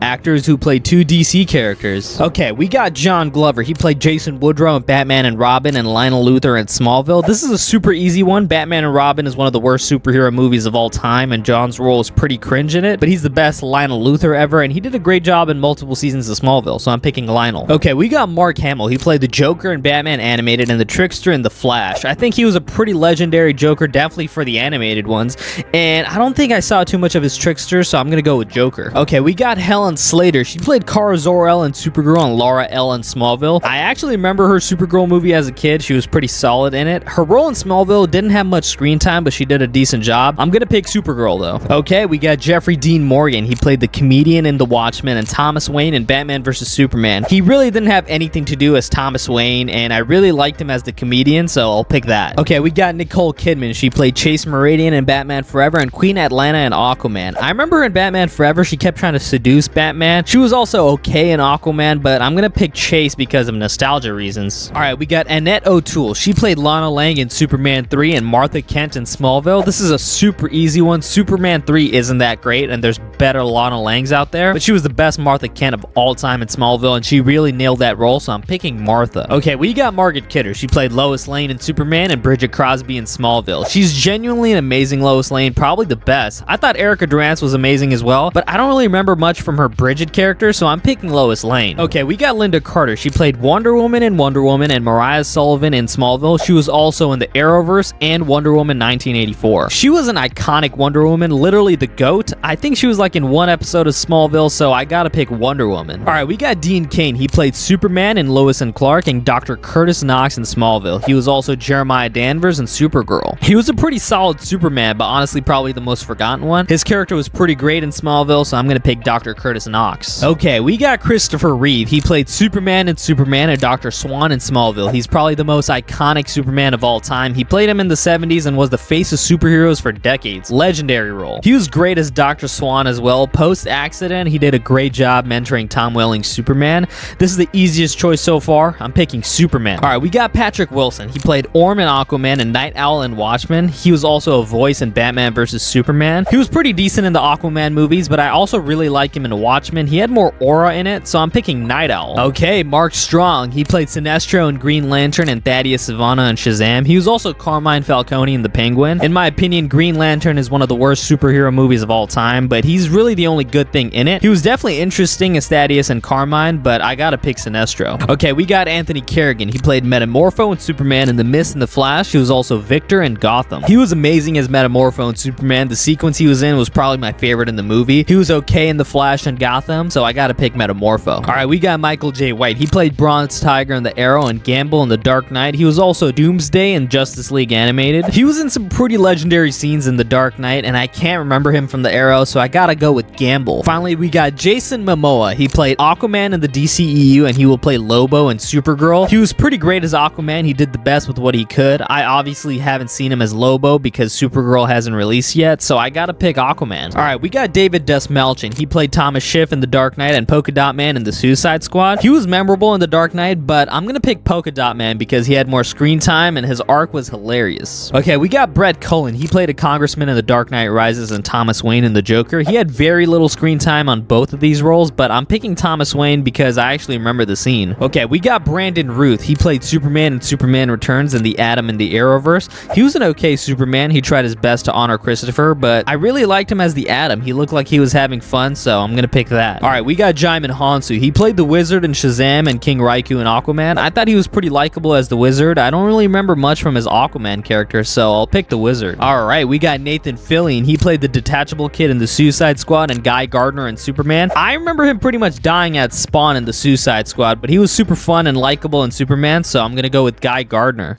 actors who played 2 DC characters. Okay, we got John Glover. He played Jason Woodrue in Batman and Robin and Lionel Luthor in Smallville. This is a super easy one. Batman and Robin is one of the worst superhero movies of all time, and John's role is pretty cringe in it, but he's the best Lionel Luthor ever, and he did a great job in multiple seasons of Smallville, so I'm picking Lionel. Okay, we got Mark Hamill. He played the Joker in Batman Animated and the Trickster in The Flash. I think he was a pretty legendary Joker, definitely for the animated ones, and I don't think I saw too much of his Trickster, so I'm gonna go with Joker. Okay, we got Helen Slater. She played Kara Zor-El in Supergirl and Lara-El in Smallville. I actually remember her Supergirl movie as a kid. She was pretty solid in it. Her role in Smallville didn't have much screen time, but she did a decent job. I'm gonna pick Supergirl though. Okay, we got Jeffrey Dean Morgan. He played the comedian in The Watchmen and Thomas Wayne in Batman vs Superman. He really didn't have anything to do as Thomas Wayne, and I really liked him as the comedian, so I'll pick that. Okay, we got Nicole Kidman. She played Chase Meridian in Batman Forever and Queen Atlanna in Aquaman. I remember in Batman Forever, she kept trying to seduce Batman. She was also okay in Aquaman, but I'm gonna pick Chase because of nostalgia reasons. All right, we got Annette O'Toole. She played Lana Lang in Superman 3 and Martha Kent in Smallville. This is a super easy one. Superman 3 isn't that great, and there's better Lana Langs out there, but she was the best Martha Kent of all time in Smallville, and she really nailed that role, so I'm picking Martha. Okay, we got Margot Kidder. She played Lois Lane in Superman and Bridgette Crosby in Smallville. She's genuinely an amazing Lois Lane, probably the best. I thought Erica Durance was amazing as well, but I don't really remember much from her Bridgette character, so I'm picking Lois Lane. Okay, we got Lynda Carter. She played Wonder Woman in Wonder Woman and Mariah Sullivan in Smallville. She was also in the Arrowverse and Wonder Woman 1984. She was an iconic Wonder Woman, literally the GOAT. I think she was like in one episode of Smallville, so I gotta pick Wonder Woman. All right, we got Dean Cain. He played Superman in Lois and Clark and Dr. Kurtis Knox in Smallville. He was also Jeremiah Danvers in Supergirl. He was a pretty solid Superman, but honestly probably the most forgotten one. His character was pretty great in Smallville, so I'm gonna pick Dr. Kurtis Knox. Okay, we got Christopher Reeve. He played Superman in Superman and Dr. Swann in Smallville. He's probably the most iconic Superman of all time. He played him in the 70s and was the face of superheroes for decades. Legendary role. He was great as Dr. Swann as well. Post-accident, he did a great job mentoring Tom Welling's Superman. This is the easiest choice so far. I'm picking Superman. All right, we got Patrick Wilson. He played Orm in Aquaman and Night Owl in Watchmen. He was also a voice in Batman vs Superman. He was pretty decent in the Aquaman movies, but I also really like him in Watchmen. He had more aura in it, so I'm picking Night Owl. Okay, Mark Strong. He played Sinestro in Green Lantern and Thaddeus Sivana in Shazam. He was also Carmine Falcone in The Penguin. In my opinion, Green Lantern is one of the worst superhero movies of all time, but he's really the only good thing in it. He was definitely interesting as Thaddeus and Carmine, but I gotta pick Sinestro. Okay, we got Anthony Carrigan. He played Metamorpho in Superman in The Mist and The Flash. He was also Victor in Gotham. He was amazing as Metamorpho in Superman. The sequence he was in was probably my favorite in the movie. He was okay in The Flash and Gotham, so I gotta pick Metamorpho. All right, we got Michael J. White. He played Bronze Tiger in The Arrow and Gambol in The Dark Knight. He was also Doomsday in Justice League Animated. He was in some pretty legendary scenes in The Dark Knight, and I can't remember him from The Arrow, so I gotta go with Gambol. Finally, we got Jason Momoa. He played Aquaman in the DCEU, and he will play Lobo in Supergirl. He was pretty great as Aquaman. He did the best with what he could. I obviously haven't seen him as Lobo because Supergirl hasn't released yet, so I gotta pick Aquaman. All right, we got David Dastmalchian. He played Thomas Schiff in The Dark Knight and Polka Dot Man in The Suicide Squad. He was memorable in The Dark Knight, but I'm gonna pick Polka Dot Man because he had more screen time and his arc was hilarious. Okay, we got Brett Cullen. He played a congressman in The Dark Knight Rises and Thomas Wayne in The Joker. He had very little screen time on both of these roles, but I'm picking Thomas Wayne because I actually remember the scene. Okay, we got Brandon Ruth. He played Superman in Superman Returns and the Atom in the Arrowverse. He was an okay Superman. He tried his best to honor Christopher, but I really liked him as the Atom. He looked like he was having fun, so I'm gonna pick that. All right, we got Jaimin Hansu. He played the Wizard in Shazam and King Raikou in Aquaman. I thought he was pretty likable as the Wizard. I don't really remember much from his Aquaman character, so I'll pick the Wizard. All right, we got Nathan Fillion. He played the Detachable Kid in The Suicide Squad and Guy Gardner in Superman. I remember him pretty much dying at Spawn in The Suicide Squad, but he was super fun and likable in Superman, so I'm gonna go with Guy Gardner.